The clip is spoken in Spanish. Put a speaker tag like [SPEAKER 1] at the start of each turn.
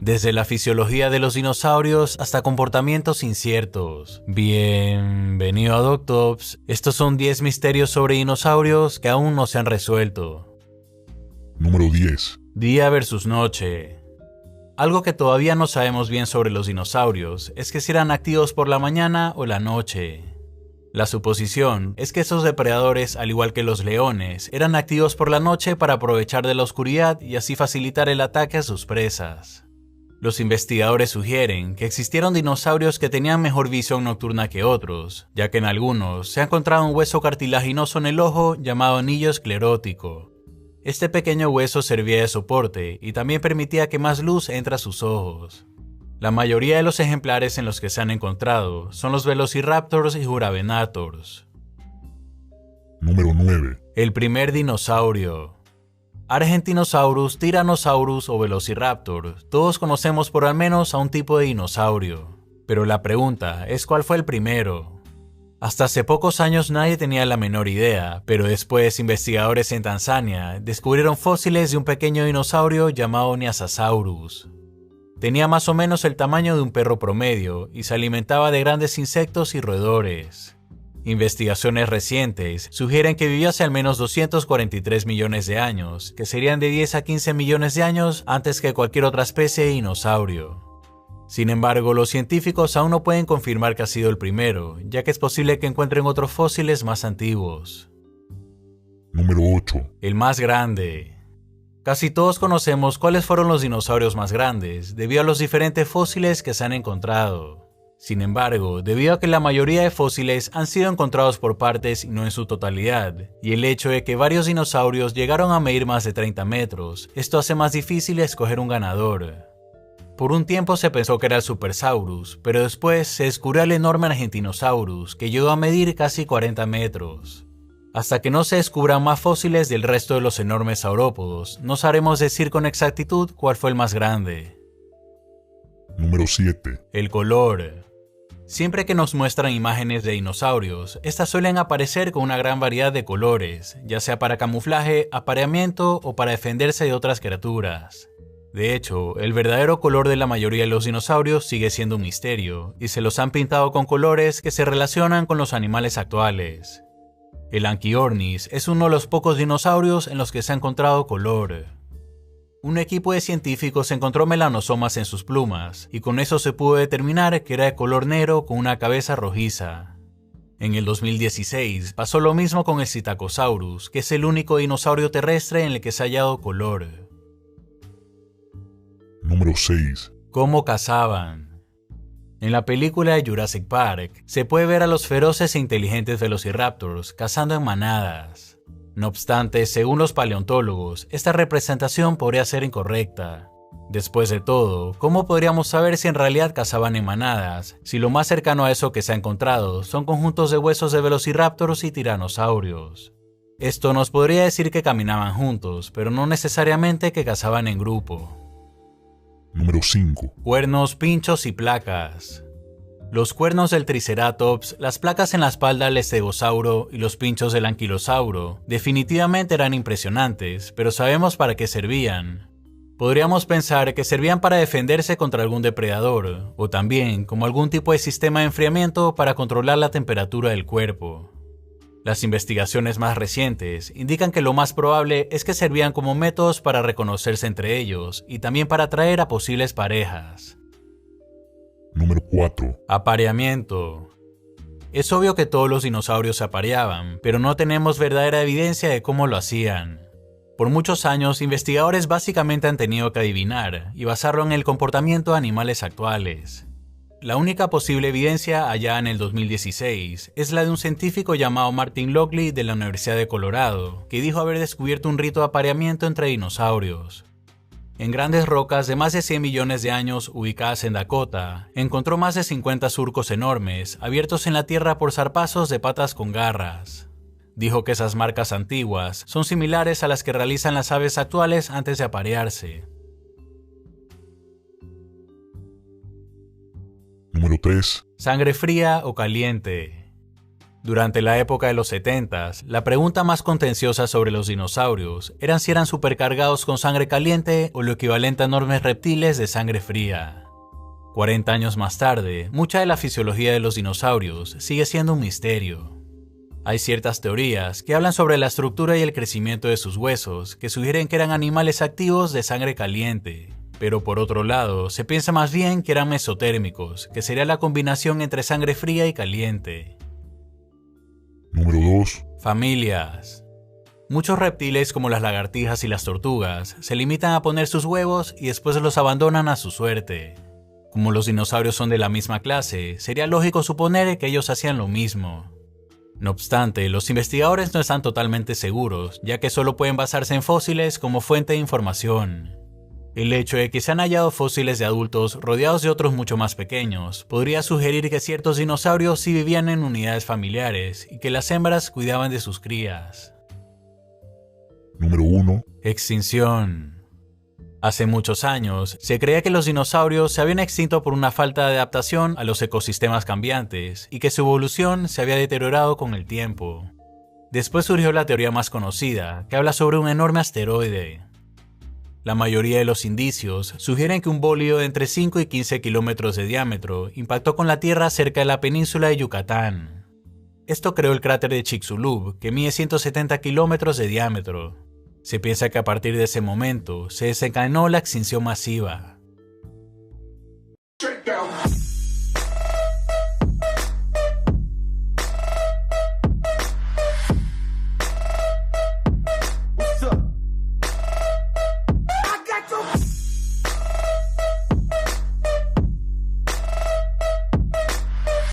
[SPEAKER 1] Desde la fisiología de los dinosaurios hasta comportamientos inciertos. Bienvenido a Doctops. Estos son 10 misterios sobre dinosaurios que aún no se han resuelto.
[SPEAKER 2] Número 10.
[SPEAKER 1] Día versus noche. Algo que todavía no sabemos bien sobre los dinosaurios es que si eran activos por la mañana o la noche. La suposición es que esos depredadores, al igual que los leones, eran activos por la noche para aprovechar de la oscuridad y así facilitar el ataque a sus presas. Los investigadores sugieren que existieron dinosaurios que tenían mejor visión nocturna que otros, ya que en algunos se ha encontrado un hueso cartilaginoso en el ojo llamado anillo esclerótico. Este pequeño hueso servía de soporte y también permitía que más luz entre a sus ojos. La mayoría de los ejemplares en los que se han encontrado son los Velociraptors y Juravenators.
[SPEAKER 2] Número 9.
[SPEAKER 1] El primer dinosaurio. Argentinosaurus, Tyrannosaurus o Velociraptor. Todos conocemos por al menos a un tipo de dinosaurio. Pero la pregunta es ¿cuál fue el primero? Hasta hace pocos años nadie tenía la menor idea, pero después investigadores en Tanzania descubrieron fósiles de un pequeño dinosaurio llamado Nyasasaurus. Tenía más o menos el tamaño de un perro promedio y se alimentaba de grandes insectos y roedores. Investigaciones recientes sugieren que vivió hace al menos 243 millones de años, que serían de 10 a 15 millones de años antes que cualquier otra especie de dinosaurio. Sin embargo, los científicos aún no pueden confirmar que ha sido el primero, ya que es posible que encuentren otros fósiles más antiguos.
[SPEAKER 2] Número 8.
[SPEAKER 1] El más grande. Casi todos conocemos cuáles fueron los dinosaurios más grandes, debido a los diferentes fósiles que se han encontrado. Sin embargo, debido a que la mayoría de fósiles han sido encontrados por partes y no en su totalidad, y el hecho de que varios dinosaurios llegaron a medir más de 30 metros, esto hace más difícil escoger un ganador. Por un tiempo se pensó que era el Supersaurus, pero después se descubrió el enorme Argentinosaurus, que llegó a medir casi 40 metros. Hasta que no se descubran más fósiles del resto de los enormes saurópodos, no sabremos decir con exactitud cuál fue el más grande.
[SPEAKER 2] Número 7.
[SPEAKER 1] El color. Siempre que nos muestran imágenes de dinosaurios, estas suelen aparecer con una gran variedad de colores, ya sea para camuflaje, apareamiento o para defenderse de otras criaturas. De hecho, el verdadero color de la mayoría de los dinosaurios sigue siendo un misterio, y se los han pintado con colores que se relacionan con los animales actuales. El Anchiornis es uno de los pocos dinosaurios en los que se ha encontrado color. Un equipo de científicos encontró melanosomas en sus plumas, y con eso se pudo determinar que era de color negro con una cabeza rojiza. En el 2016 pasó lo mismo con el Psittacosaurus, que es el único dinosaurio terrestre en el que se ha hallado color.
[SPEAKER 2] Número 6.
[SPEAKER 1] ¿Cómo cazaban? En la película de Jurassic Park se puede ver a los feroces e inteligentes velociraptors cazando en manadas. No obstante, según los paleontólogos, esta representación podría ser incorrecta. Después de todo, ¿cómo podríamos saber si en realidad cazaban en manadas, si lo más cercano a eso que se ha encontrado son conjuntos de huesos de velociraptors y tiranosaurios? Esto nos podría decir que caminaban juntos, pero no necesariamente que cazaban en grupo.
[SPEAKER 2] Número 5.
[SPEAKER 1] Cuernos, pinchos y placas. Los cuernos del Triceratops, las placas en la espalda del Estegosauro y los pinchos del Anquilosauro definitivamente eran impresionantes, pero sabemos para qué servían. Podríamos pensar que servían para defenderse contra algún depredador, o también como algún tipo de sistema de enfriamiento para controlar la temperatura del cuerpo. Las investigaciones más recientes indican que lo más probable es que servían como métodos para reconocerse entre ellos y también para atraer a posibles parejas.
[SPEAKER 2] Número 4.
[SPEAKER 1] Apareamiento. Es obvio que todos los dinosaurios se apareaban, pero no tenemos verdadera evidencia de cómo lo hacían. Por muchos años, investigadores básicamente han tenido que adivinar y basarlo en el comportamiento de animales actuales. La única posible evidencia allá en el 2016 es la de un científico llamado Martin Lockley de la Universidad de Colorado, que dijo haber descubierto un rito de apareamiento entre dinosaurios. En grandes rocas de más de 100 millones de años ubicadas en Dakota, encontró más de 50 surcos enormes abiertos en la tierra por zarpazos de patas con garras. Dijo que esas marcas antiguas son similares a las que realizan las aves actuales antes de aparearse.
[SPEAKER 2] Número 3.
[SPEAKER 1] Sangre fría o caliente. Durante la época de los 70s, la pregunta más contenciosa sobre los dinosaurios era si eran supercargados con sangre caliente o lo equivalente a enormes reptiles de sangre fría. 40 años más tarde, mucha de la fisiología de los dinosaurios sigue siendo un misterio. Hay ciertas teorías que hablan sobre la estructura y el crecimiento de sus huesos que sugieren que eran animales activos de sangre caliente, pero por otro lado, se piensa más bien que eran mesotérmicos, que sería la combinación entre sangre fría y caliente.
[SPEAKER 2] Número 2.
[SPEAKER 1] Familias. Muchos reptiles como las lagartijas y las tortugas se limitan a poner sus huevos y después los abandonan a su suerte. Como los dinosaurios son de la misma clase, sería lógico suponer que ellos hacían lo mismo. No obstante, los investigadores no están totalmente seguros, ya que solo pueden basarse en fósiles como fuente de información. El hecho de que se han hallado fósiles de adultos rodeados de otros mucho más pequeños podría sugerir que ciertos dinosaurios sí vivían en unidades familiares y que las hembras cuidaban de sus crías.
[SPEAKER 2] Número 1.
[SPEAKER 1] Extinción. Hace muchos años, se creía que los dinosaurios se habían extinto por una falta de adaptación a los ecosistemas cambiantes y que su evolución se había deteriorado con el tiempo. Después surgió la teoría más conocida, que habla sobre un enorme asteroide. La mayoría de los indicios sugieren que un bólido de entre 5 y 15 kilómetros de diámetro impactó con la Tierra cerca de la península de Yucatán. Esto creó el cráter de Chicxulub, que mide 170 kilómetros de diámetro. Se piensa que a partir de ese momento se desencadenó la extinción masiva.